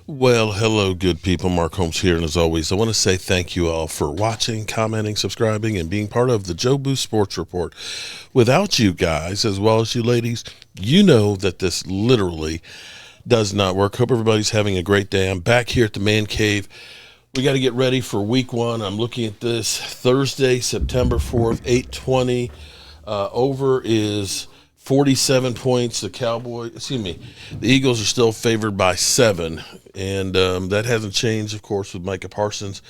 Well, hello, good people. Mark Holmes here, and as always, I want to say thank you all for watching, commenting, subscribing, and being part of the Joe Boo Sports Report. Without you guys, as well as you ladies, you know that this literally does not work. Hope everybody's having a great day. I'm back here at the Man Cave. We got to get ready for week one. I'm looking at this Thursday, September 4th, 8:20. Over is 47 points. The Eagles are still favored by 7, and that hasn't changed, of course, with Micah Parsons.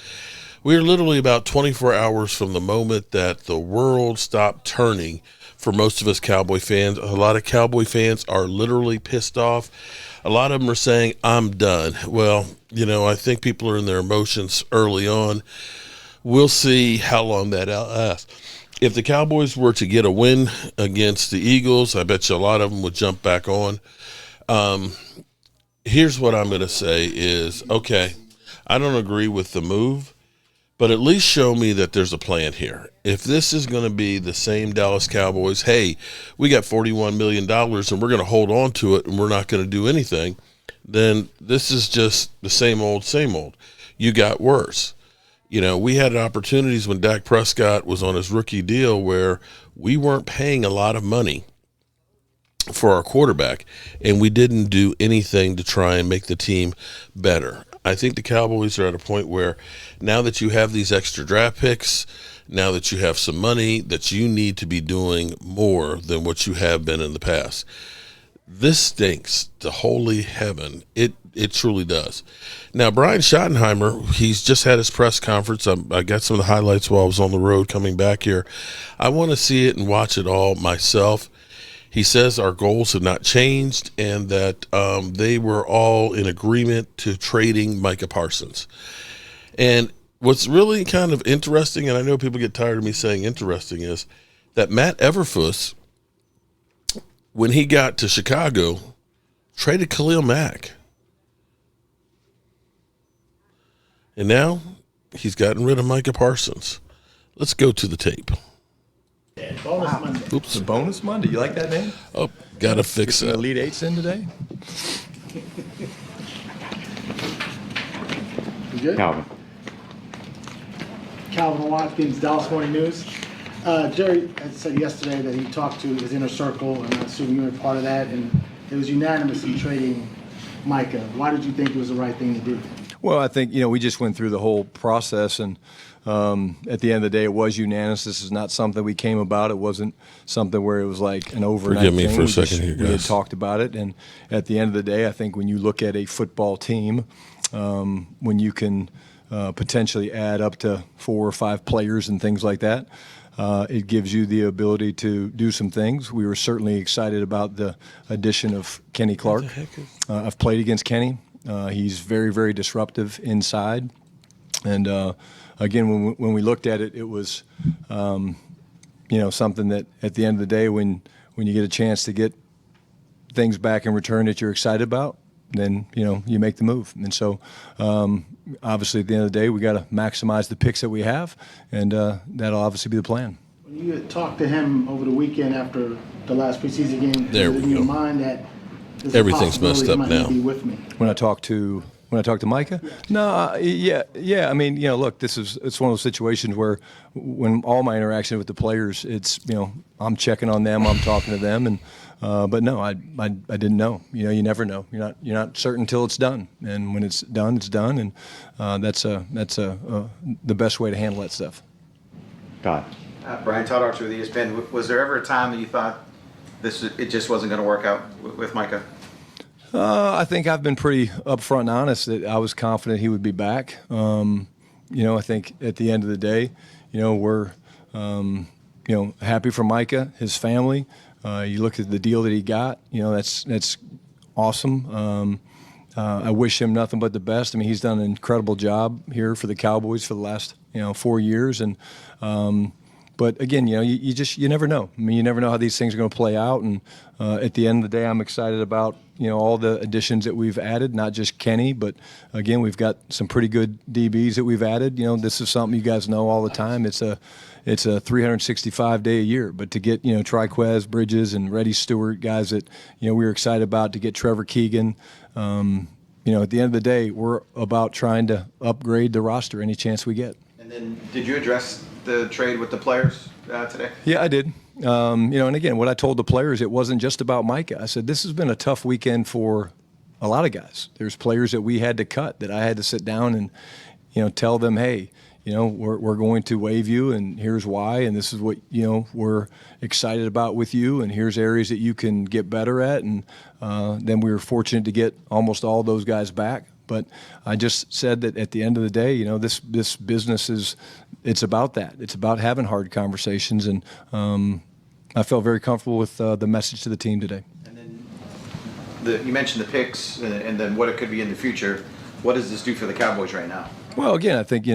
We are literally about 24 hours from the moment that the world stopped turning for most of us Cowboy fans. A lot of Cowboy fans are literally pissed off. A lot of them are saying, I'm done. Well, I think people are in their emotions early on. We'll see how long that lasts. If the Cowboys were to get a win against the Eagles, I bet you a lot of them would jump back on. Here's what I'm going to say is, okay, I don't agree with the move, but at least show me that there's a plan here. If this is going to be the same Dallas Cowboys, hey, we got $41 million and we're going to hold on to it and we're not going to do anything, then this is just the same old, same old. You got worse. We had opportunities when Dak Prescott was on his rookie deal where we weren't paying a lot of money for our quarterback, and we didn't do anything to try and make the team better. I think the Cowboys are at a point where now that you have these extra draft picks, now that you have some money, that you need to be doing more than what you have been in the past. This stinks to holy heaven. It truly does. Now, Brian Schottenheimer, he's just had his press conference. I got some of the highlights while I was on the road coming back here. I want to see it and watch it all myself. He says our goals have not changed and that they were all in agreement to trading Micah Parsons. And what's really kind of interesting, and I know people get tired of me saying interesting, is that Matt Everfuss, when he got to Chicago, traded Khalil Mack. And now he's gotten rid of Micah Parsons. Let's go to the tape. Bonus Monday. Oops. Bonus Monday. You like that name? Oh, got to fix Get that. some Elite Eights in today? You good? Calvin Watkins, Dallas Morning News. Jerry had said yesterday that he talked to his inner circle, and I assume you were part of that, and it was unanimous in trading Micah. Why did you think it was the right thing to do? Well, I think, we just went through the whole process, and at the end of the day, it was unanimous. This is not something we came about. It wasn't something where it was like an overnight Forgive me thing. for a second here, We had guys. talked about it, and at the end of the day, I think when you look at a football team, when you can potentially add up to 4 or 5 players and things like that, it gives you the ability to do some things. We were certainly excited about the addition of Kenny Clark. I've played against Kenny. He's very, very disruptive inside. And, again, when we looked at it, it was, something that at the end of the day, when you get a chance to get things back in return that you're excited about, then, you make the move. And so, obviously, at the end of the day, we got to maximize the picks that we have, and that'll obviously be the plan. When you had talked to him over the weekend after the last preseason game, There was we in your go. mind that there's Everything's a possibility messed he up might now. not be with me? When I talk to Micah, no, yeah. I mean, look, it's one of those situations where when all my interaction with the players, it's I'm checking on them, I'm talking to them, and but no, I didn't know. You never know. You're not certain until it's done, and when it's done, it's done, and that's the best way to handle that stuff. God. Brian Todd, Archer with ESPN. Was there ever a time that you thought it just wasn't going to work out with Micah? I think I've been pretty upfront and honest that I was confident he would be back. I think at the end of the day, we're happy for Micah, his family. You look at the deal that he got, that's awesome. I wish him nothing but the best. I mean, he's done an incredible job here for the Cowboys for the last 4 years, and but again, you never know. I mean, you never know how these things are going to play out. And at the end of the day, I'm excited about all the additions that we've added, not just Kenny, but again, we've got some pretty good DBs that we've added. This is something you guys know all the time. It's a 365-day a year, but to get Triquez, Bridges, and Reddy Stewart, guys that we were excited about, to get Trevor Keegan. at the end of the day, we're about trying to upgrade the roster any chance we get. And then, did you address the trade with the players today? Yeah, I did. And again, what I told the players, it wasn't just about Micah. I said, this has been a tough weekend for a lot of guys. There's players that we had to cut, that I had to sit down and, tell them, hey, we're going to waive you, and here's why, and this is what, we're excited about with you, and here's areas that you can get better at. And then we were fortunate to get almost all those guys back. But I just said that at the end of the day, this business it's about that. It's about having hard conversations, and I felt very comfortable with the message to the team today. And then you mentioned the picks and then what it could be in the future. What does this do for the Cowboys right now? Well, again, I think,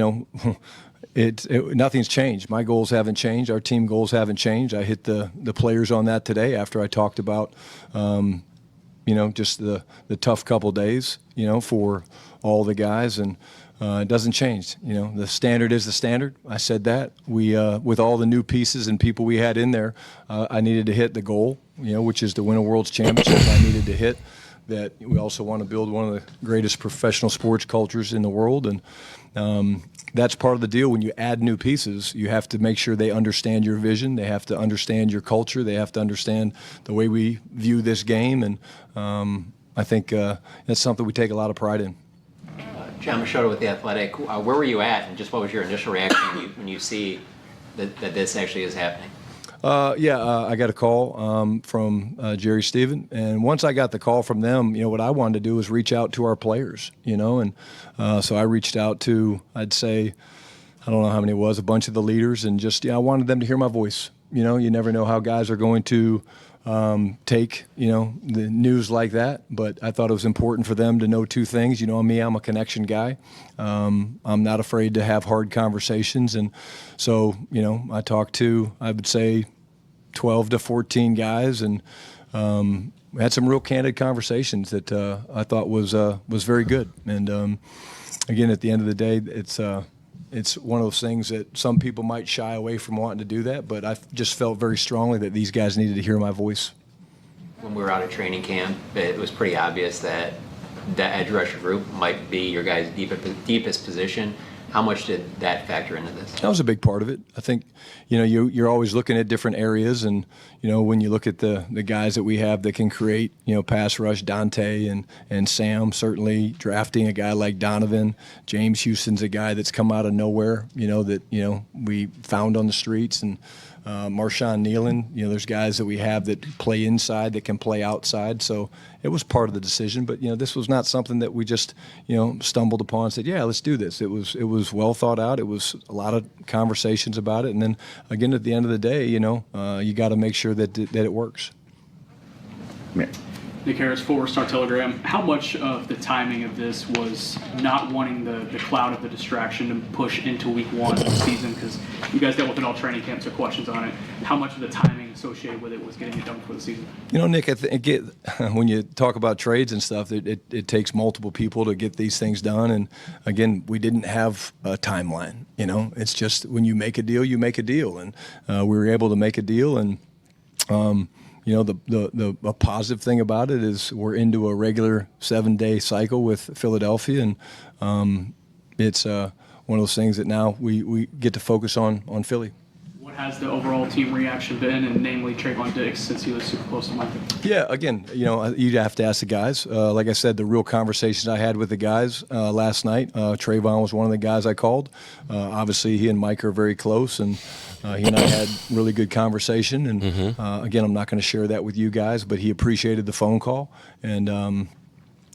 nothing's changed. My goals haven't changed. Our team goals haven't changed. I hit the players on that today after I talked about, just the tough couple days, for all the guys. And it doesn't change. The standard is the standard. I said that. We, with all the new pieces and people we had in there, I needed to hit the goal, which is to win a World's Championship. I needed to hit that. We also want to build one of the greatest professional sports cultures in the world, and that's part of the deal. When you add new pieces, you have to make sure they understand your vision. They have to understand your culture. They have to understand the way we view this game, and I think that's something we take a lot of pride in. John Machota with The Athletic. Where were you at, and just what was your initial reaction when you see that this actually is happening? I got a call from Jerry Stephen, and once I got the call from them, what I wanted to do was reach out to our players, and so I reached out to, I'd say, I don't know how many it was, a bunch of the leaders, and just I wanted them to hear my voice. You never know how guys are going to take the news like that, but I thought it was important for them to know two things. Me, I'm a connection guy. I'm not afraid to have hard conversations, and so I talked to, I would say, 12 to 14 guys, and we had some real candid conversations that I thought was very good. And again, at the end of the day, it's one of those things that some people might shy away from wanting to do that, but I just felt very strongly that these guys needed to hear my voice. When we were out at training camp, it was pretty obvious that the edge rusher group might be your guys' deepest position. How much did that factor into this? That was a big part of it. I think, you're always looking at different areas, and, when you look at the guys that we have that can create, pass rush, Dante and Sam, certainly drafting a guy like Donovan. James Houston's a guy that's come out of nowhere, that, we found on the streets, and Marshawn Nealon, there's guys that we have that play inside, that can play outside. So it was part of the decision, but this was not something that we just stumbled upon and said, yeah, let's do this. It was well thought out. It was a lot of conversations about it, and then again at the end of the day, you got to make sure that it works. Yeah. Nick Harris, Forward Star Telegram. How much of the timing of this was not wanting the cloud of the distraction to push into week one of the season? Because you guys dealt with it all training camp, so questions on it. How much of the timing associated with it was getting it done for the season? Nick, I think when you talk about trades and stuff, it takes multiple people to get these things done. And again, we didn't have a timeline. It's just when you make a deal, you make a deal. And we were able to make a deal, and the positive thing about it is we're into a regular 7-day cycle with Philadelphia, and it's one of those things that now we get to focus on Philly. What has the overall team reaction been, and namely Trayvon Diggs, since he was super close to Micah? Yeah, again, you'd have to ask the guys. Like I said, the real conversations I had with the guys last night, Trayvon was one of the guys I called. Obviously, he and Micah are very close, and he and I had really good conversation. And again, I'm not going to share that with you guys, but he appreciated the phone call. And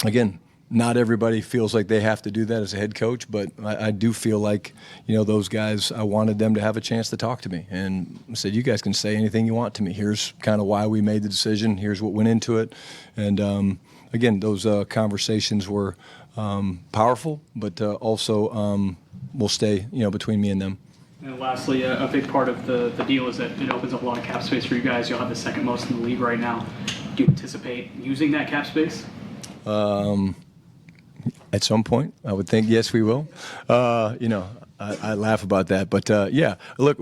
again, not everybody feels like they have to do that as a head coach, but I do feel like, those guys, I wanted them to have a chance to talk to me. And I said, you guys can say anything you want to me. Here's kind of why we made the decision. Here's what went into it. And again, those conversations were powerful, but also will stay, between me and them. And lastly, a big part of the deal is that it opens up a lot of cap space for you guys. You'll have the second most in the league right now. Do you anticipate using that cap space? At some point, I would think, yes, we will. I laugh about that. But, yeah, look,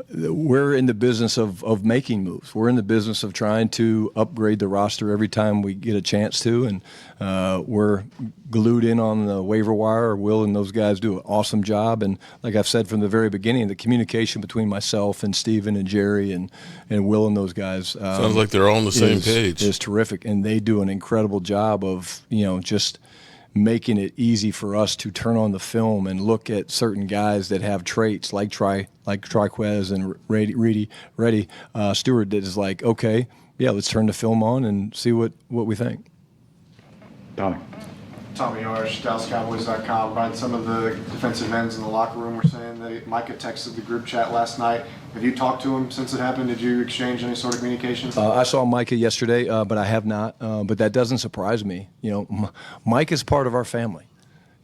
we're in the business of making moves. We're in the business of trying to upgrade the roster every time we get a chance to, and we're glued in on the waiver wire. Will and those guys do an awesome job. And like I've said from the very beginning, the communication between myself and Steven and Jerry and Will and those guys sounds like they're all on the same page. Is terrific, and they do an incredible job of just making it easy for us to turn on the film and look at certain guys that have traits like Triquez and Reddy Stewart that is like, okay, yeah, let's turn the film on and see what we think. Tommy. Tommy Arsh, DallasCowboys.com. Brian, some of the defensive ends in the locker room were saying that Micah texted the group chat last night. Have you talked to him since it happened? Did you exchange any sort of communication? I saw Micah yesterday, but I have not. But that doesn't surprise me. Mike is part of our family.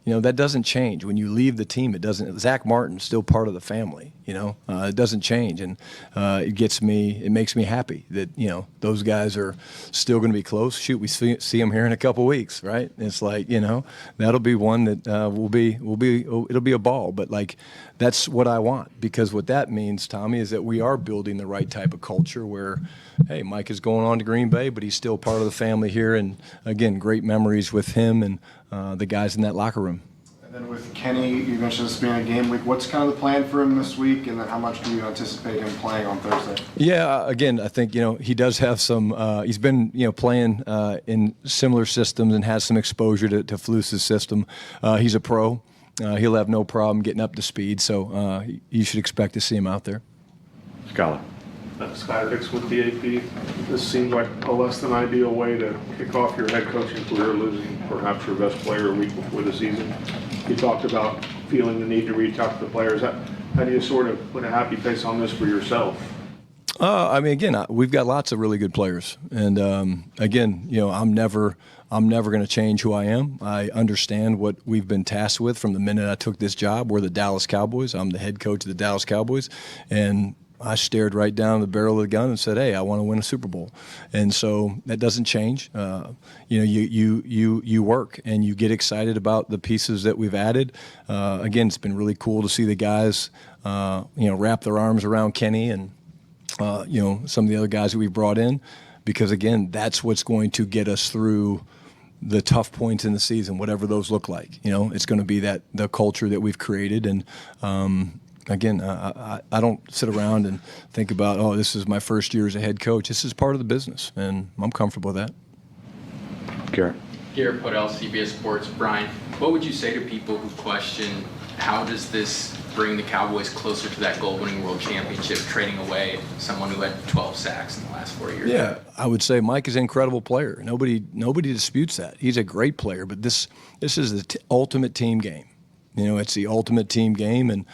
That doesn't change. When you leave the team, it doesn't. Zach Martin's still part of the family. It doesn't change, and it makes me happy that those guys are still going to be close. Shoot, we see them here in a couple weeks, right? It's like that'll be one that it'll be a ball. But that's what I want, because what that means, Tommy, is that we are building the right type of culture where, hey, Mike is going on to Green Bay, but he's still part of the family here, and again, great memories with him and the guys in that locker room. And then with Kenny, you mentioned this being a game week. What's kind of the plan for him this week, and then how much do you anticipate him playing on Thursday? Yeah, again, I think he does have some. He's been playing in similar systems and has some exposure to Flus's system. He's a pro. He'll have no problem getting up to speed, so you should expect to see him out there. Scholar. Skyfix with the AP. This seems like a less than ideal way to kick off your head coaching career, losing perhaps your best player a week before the season. You talked about feeling the need to reach out to the players. How do you sort of put a happy face on this for yourself? We've got lots of really good players, and I'm never going to change who I am. I understand what we've been tasked with from the minute I took this job. We're the Dallas Cowboys. I'm the head coach of the Dallas Cowboys, and I stared right down the barrel of the gun and said, "Hey, I want to win a Super Bowl," and so that doesn't change. You work and you get excited about the pieces that we've added. Again, it's been really cool to see the guys, wrap their arms around Kenny and some of the other guys that we've brought in, because again, that's what's going to get us through the tough points in the season, whatever those look like. It's going to be the culture that we've created, and again, I don't sit around and think about, oh, this is my first year as a head coach. This is part of the business, and I'm comfortable with that. Garrett. Garrett Podell, CBS Sports. Brian, what would you say to people who question, how does this bring the Cowboys closer to that goal-winning world championship, trading away someone who had 12 sacks in the last 4 years? Yeah, I would say Mike is an incredible player. Nobody disputes that. He's a great player, but this is the ultimate team game. It's the ultimate team game, and,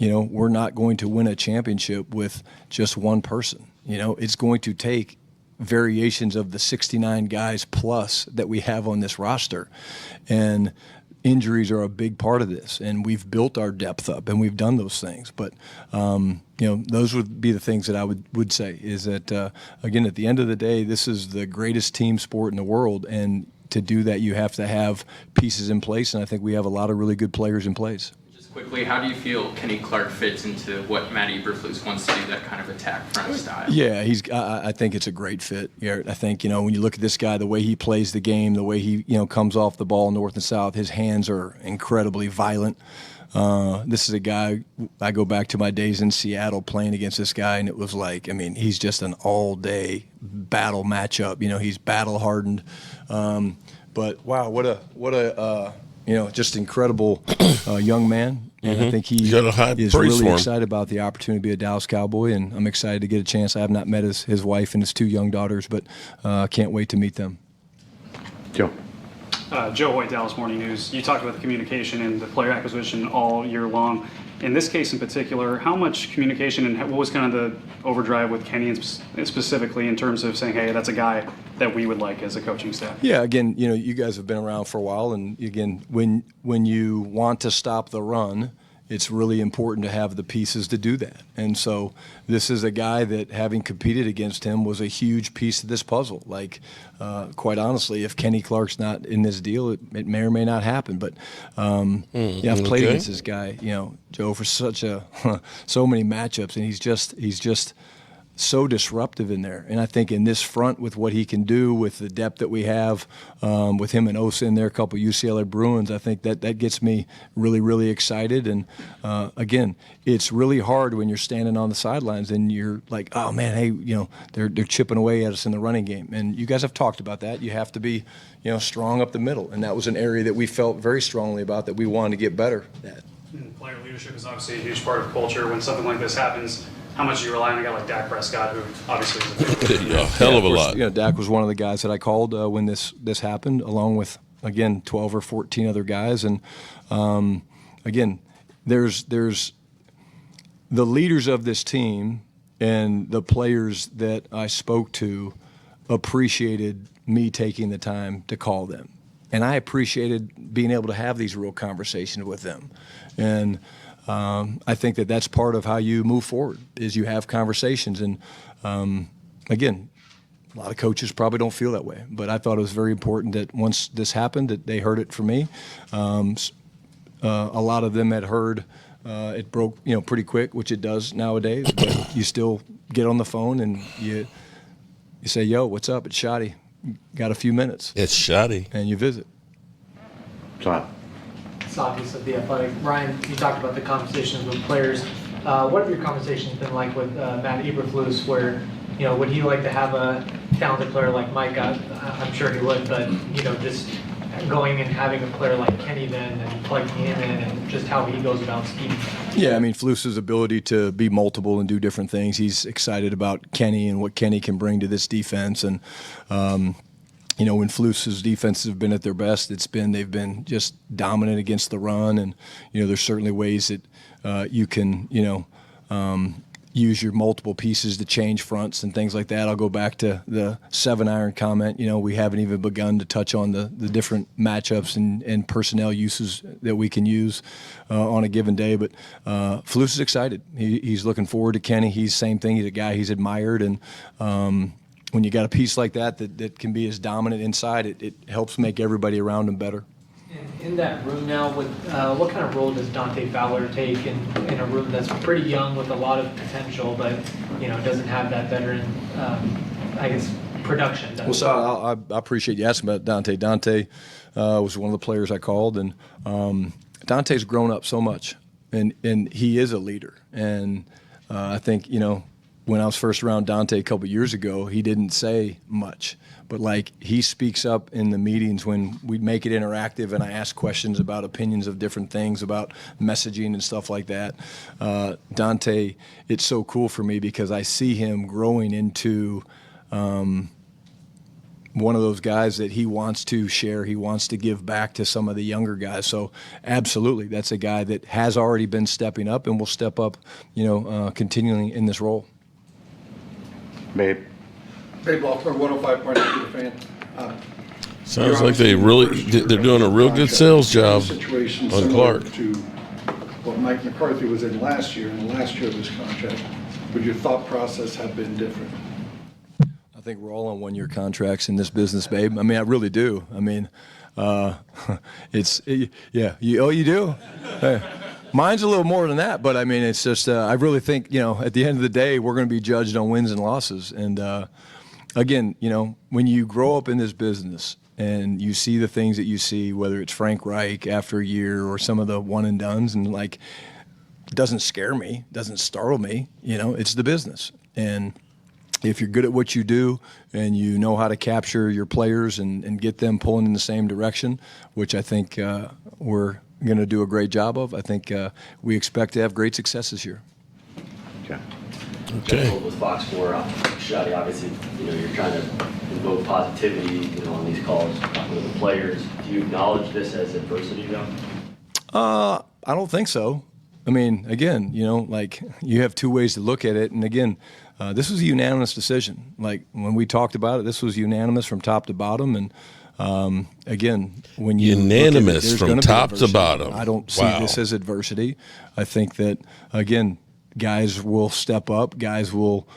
we're not going to win a championship with just one person. It's going to take variations of the 69 guys plus that we have on this roster. And injuries are a big part of this, and we've built our depth up, and we've done those things. But, those would be the things that I would say is that, again, at the end of the day, this is the greatest team sport in the world, and to do that, you have to have pieces in place, and I think we have a lot of really good players in place. Just quickly, how do you feel Kenny Clark fits into what Matt Eberflus wants to do, that kind of attack front style? Yeah, I think it's a great fit, Garrett. I think, when you look at this guy, the way he plays the game, the way he, comes off the ball north and south, his hands are incredibly violent. This is a guy, I go back to my days in Seattle playing against this guy, and it was like, he's just an all-day battle matchup. He's battle-hardened. But, wow, what a just incredible young man. And I think he is really excited about the opportunity to be a Dallas Cowboy, and I'm excited to get a chance. I have not met his wife and his two young daughters, but can't wait to meet them. Joe. Joe Hoyt, Dallas Morning News. You talked about the communication and the player acquisition all year long. In this case in particular, how much communication and what was kind of the overdrive with Kenny and specifically in terms of saying, hey, that's a guy that we would like as a coaching staff? Yeah, again, you guys have been around for a while, and again, when you want to stop the run, it's really important to have the pieces to do that. And so this is a guy that, having competed against him, was a huge piece of this puzzle. Like, quite honestly, if Kenny Clark's not in this deal, it may or may not happen. But yeah, I've played against this guy, Joe, for so many matchups, and he's just so disruptive in there. And I think in this front, with what he can do, with the depth that we have, with him and Osa in there, a couple UCLA Bruins, I think that gets me really, really excited. And again, it's really hard when you're standing on the sidelines and you're like, oh man, hey, they're chipping away at us in the running game. And you guys have talked about that. You have to be, strong up the middle. And that was an area that we felt very strongly about, that we wanted to get better at. Player leadership is obviously a huge part of culture. When something like this happens, how much do you rely on a guy like Dak Prescott, who obviously is a hell of a lot. Dak was one of the guys that I called when this happened, along with, again, 12 or 14 other guys. And again, there's the leaders of this team and the players that I spoke to appreciated me taking the time to call them. And I appreciated being able to have these real conversations with them. And I think that's part of how you move forward, is you have conversations. And again, a lot of coaches probably don't feel that way, but I thought it was very important that once this happened, that they heard it from me. A lot of them had heard it broke, pretty quick, which it does nowadays. But you still get on the phone and you say, "Yo, what's up? It's Shotty. Got a few minutes?" It's Shotty, and you visit. Todd. Obvious of the Athletic. Ryan, you talked about the conversations with players. What have your conversations been like with Matt Eberflus, where, would he like to have a talented player like Micah? I'm sure he would, but, just going and having a player like Kenny then and plugging him in, and just how he goes about scheming. Yeah, I mean, Flus's ability to be multiple and do different things. He's excited about Kenny and what Kenny can bring to this defense. And, when Flus's defenses have been at their best, they've been just dominant against the run. And, there's certainly ways that you can, use your multiple pieces to change fronts and things like that. I'll go back to the 7-iron comment. We haven't even begun to touch on the different matchups and personnel uses that we can use on a given day. But Flus is excited. He's looking forward to Kenny. He's same thing. He's a guy he's admired. And when you got a piece like that can be as dominant inside, it helps make everybody around him better. In that room now, what kind of role does Dante Fowler take in a room that's pretty young with a lot of potential, but doesn't have that veteran, production? Well, so I appreciate you asking about Dante. Dante was one of the players I called, and Dante's grown up so much, and he is a leader. And I think when I was first around Dante a couple years ago, he didn't say much. But, he speaks up in the meetings when we make it interactive and I ask questions about opinions of different things, about messaging and stuff like that. Dante, it's so cool for me because I see him growing into one of those guys that he wants to share. He wants to give back to some of the younger guys. So, absolutely, that's a guy that has already been stepping up and will step up, continuing in this role. Babe. Babe Loeffler, 105.9 The Fan. Sounds like they're doing a real good sales job on Clark. To what Mike McCarthy was in last year, and last year of his contract, would your thought process have been different? I think we're all on one-year contracts in this business, babe. I mean, I really do. I mean, you do? Hey. Mine's a little more than that, but I mean, it's just, I really think, at the end of the day, we're going to be judged on wins and losses. And again, when you grow up in this business and you see the things that you see, whether it's Frank Reich after a year or some of the one and dones, and it doesn't scare me, doesn't startle me, it's the business. And if you're good at what you do and you know how to capture your players and get them pulling in the same direction, which I think we're going to do a great job of, I think we expect to have great success this year. Okay. With Fox 4, Shotty, obviously, you're trying to invoke positivity, on these calls with the players. Do you acknowledge this as adversity, though? I don't think so. I mean, again, you have two ways to look at it. And again, this was a unanimous decision. When we talked about it, this was unanimous from top to bottom. And Again, when you Unanimous there's from gonna be top to adversity. bottom. I don't see Wow. this as adversity. I think that, again, guys will step up. Guys will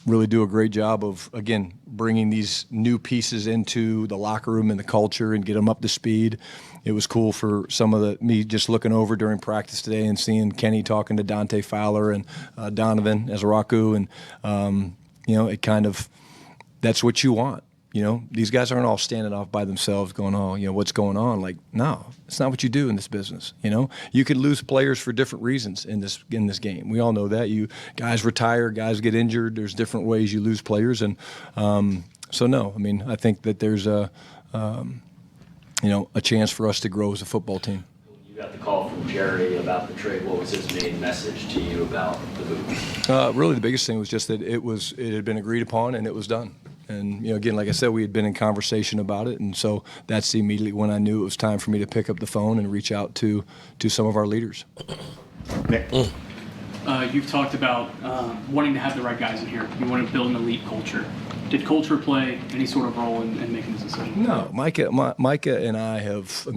really do a great job of, again, bringing these new pieces into the locker room and the culture and get them up to speed. It was cool for me just looking over during practice today and seeing Kenny talking to Dante Fowler and Donovan Ezaraku, and it kind of, that's what you want. These guys aren't all standing off by themselves going, oh, what's going on? Like, no, it's not what you do in this business. You could lose players for different reasons in this game. We all know that. Guys retire, guys get injured. There's different ways you lose players. And so, no, I think that there's a chance for us to grow as a football team. You got the call from Jerry about the trade. What was his main message to you about the move? Really, the biggest thing was just that it had been agreed upon and it was done. And, again, like I said, we had been in conversation about it. And so that's immediately when I knew it was time for me to pick up the phone and reach out to some of our leaders. Nick. You've talked about wanting to have the right guys in here. You want to build an elite culture. Did culture play any sort of role in making this decision? No. Micah and I have,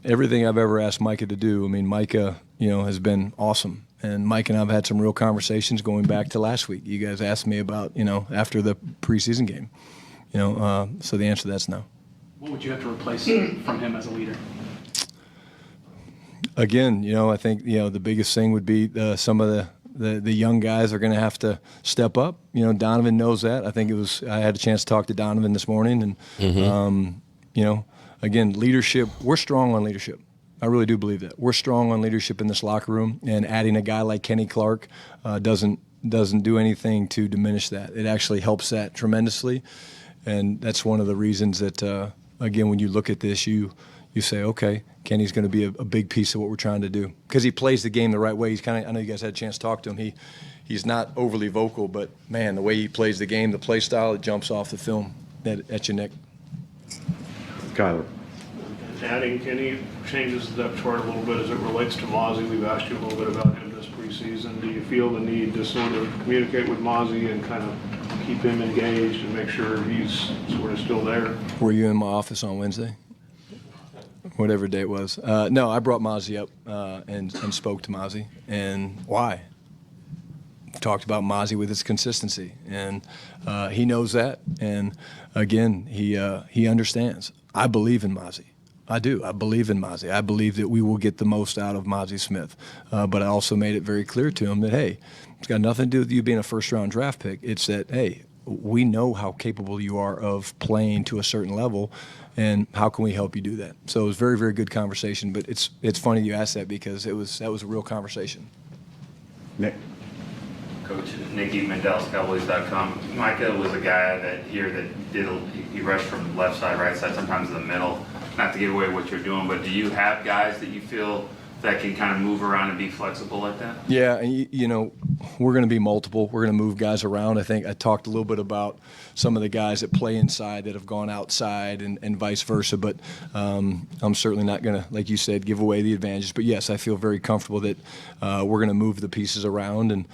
everything I've ever asked Micah to do, Micah, has been awesome. And Mike and I have had some real conversations going back to last week. You guys asked me about, after the preseason game. So the answer to that's no. What would you have to replace from him as a leader? Again, I think, the biggest thing would be some of the young guys are going to have to step up. Donovan knows that. I think I had a chance to talk to Donovan this morning. And, again, leadership, we're strong on leadership. I really do believe that. We're strong on leadership in this locker room, and adding a guy like Kenny Clark doesn't do anything to diminish that. It actually helps that tremendously, and that's one of the reasons that, again, when you look at this, you say, okay, Kenny's going to be a big piece of what we're trying to do because he plays the game the right way. I know you guys had a chance to talk to him. He's not overly vocal, but, man, the way he plays the game, the play style, it jumps off the film at your neck. Kyler. Adding Kenny changes the depth chart a little bit as it relates to Mozzie. We've asked you a little bit about him this preseason. Do you feel the need to sort of communicate with Mozzie and kind of keep him engaged and make sure he's sort of still there? Were you in my office on Wednesday? Whatever day it was. No, I brought Mozzie up and spoke to Mozzie. And why? Talked about Mozzie with his consistency. And he knows that. And, again, he understands. I believe in Mozzie. I do. I believe in Mozzie. I believe that we will get the most out of Mozzie Smith. But I also made it very clear to him that, hey, it's got nothing to do with you being a first-round draft pick. It's that, hey, we know how capable you are of playing to a certain level, and how can we help you do that? So it was a very, very good conversation. But it's funny you asked that because that was a real conversation. Nick. Coach Nicky Mendel's Cowboys.com. Micah was a guy that he rushed from left side, right side, sometimes in the middle. Not to give away what you're doing, but do you have guys that you feel that can kind of move around and be flexible like that? Yeah, and we're going to be multiple. We're going to move guys around. I think I talked a little bit about some of the guys that play inside that have gone outside and vice versa, but I'm certainly not going to, like you said, give away the advantages. But, yes, I feel very comfortable that we're going to move the pieces around, and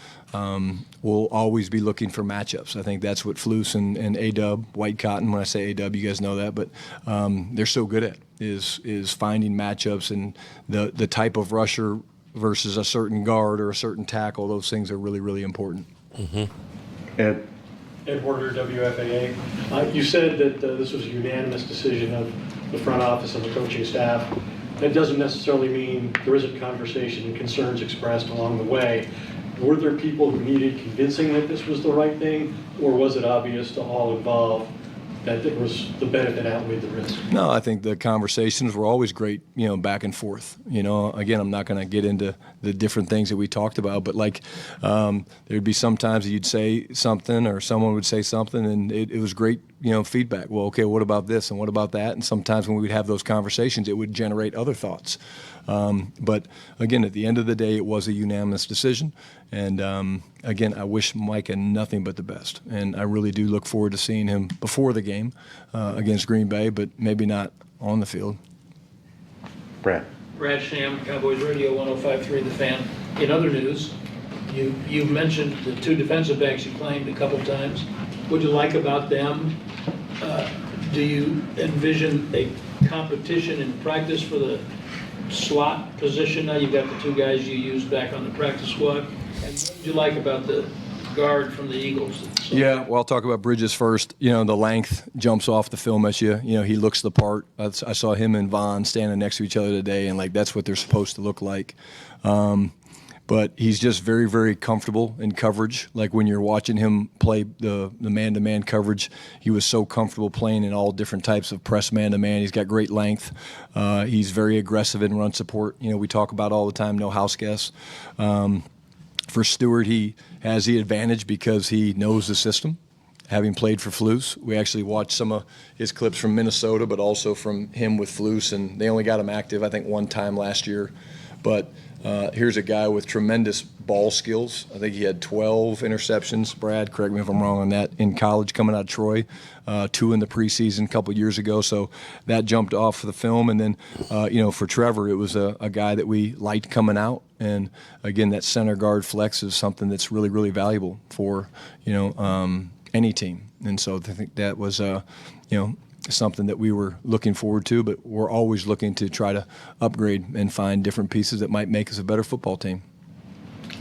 we'll always be looking for matchups. I think that's what Flus and A-Dub, White Cotton, when I say A-Dub, you guys know that, but they're so good at is finding matchups and the type of rusher versus a certain guard or a certain tackle. Those things are really, really important. Mm-hmm. Ed Porter, WFAA. You said that this was a unanimous decision of the front office and the coaching staff. That doesn't necessarily mean there isn't conversation and concerns expressed along the way. Were there people who needed convincing that this was the right thing, or was it obvious to all involved that it was the benefit outweighed the risk? No, I think the conversations were always great, back and forth. Again, I'm not going to get into the different things that we talked about, but there'd be some times that you'd say something or someone would say something, and it was great, feedback. Well, okay, what about this and what about that? And sometimes when we'd have those conversations, it would generate other thoughts. But again, at the end of the day, it was a unanimous decision. And again, I wish Micah nothing but the best. And I really do look forward to seeing him before the game against Green Bay, but maybe not on the field. Brad. Brad Sham, Cowboys Radio 105.3 The Fan. In other news, you mentioned the two defensive backs you claimed a couple times. What do you like about them? do you envision a competition in practice for the slot position? Now you've got the two guys you used back on the practice squad. And what did you like about the guard from the Eagles? So, yeah, well, I'll talk about Bridges first. You know, the length jumps off the film at you. You know, he looks the part. I saw him and Vaughn standing next to each other today, and, like, that's what they're supposed to look like. But he's just very, very comfortable in coverage. Like when you're watching him play the man-to-man coverage, he was so comfortable playing in all different types of press man-to-man. He's got great length. He's very aggressive in run support. You know, we talk about all the time, no house guests. For Stewart, he has the advantage because he knows the system, having played for Flus. We actually watched some of his clips from Minnesota, but also from him with Flus, and they only got him active, I think, one time last year. But here's a guy with tremendous ball skills. I think he had 12 interceptions. Brad, correct me if I'm wrong on that, in college coming out of Troy, 2 in the preseason a couple years ago. So that jumped off the film. And then, you know, for Trevor, it was a guy that we liked coming out. And, again, that center guard flex is something that's really, really valuable for, you know, any team. And so I think that was, you know, something that we were looking forward to, but we're always looking to try to upgrade and find different pieces that might make us a better football team.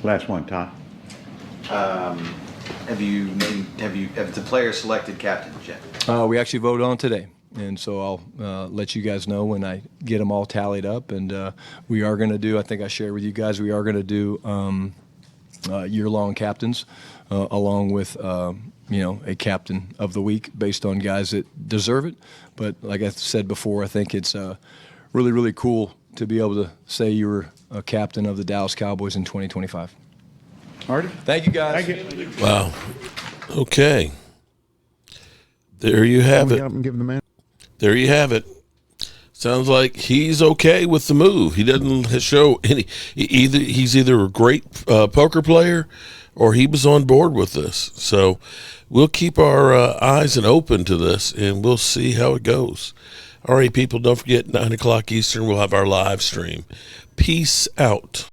Last one, Todd. Have the players selected captains yet? We actually voted on today, and so I'll let you guys know when I get them all tallied up. And we are going to do, I think I shared with you guys, we are going to do year-long captains along with you know, a captain of the week based on guys that deserve it. But like I said before, I think it's really, really cool to be able to say you were a captain of the Dallas Cowboys in 2025. Artie? Thank you, guys. Thank you. Wow. Okay. There you have it. Give the man. There you have it. Sounds like he's okay with the move. He doesn't show any. He's either a great poker player or he was on board with this. So we'll keep our eyes and open to this, and we'll see how it goes. All right, people, don't forget, 9 o'clock Eastern, we'll have our live stream. Peace out.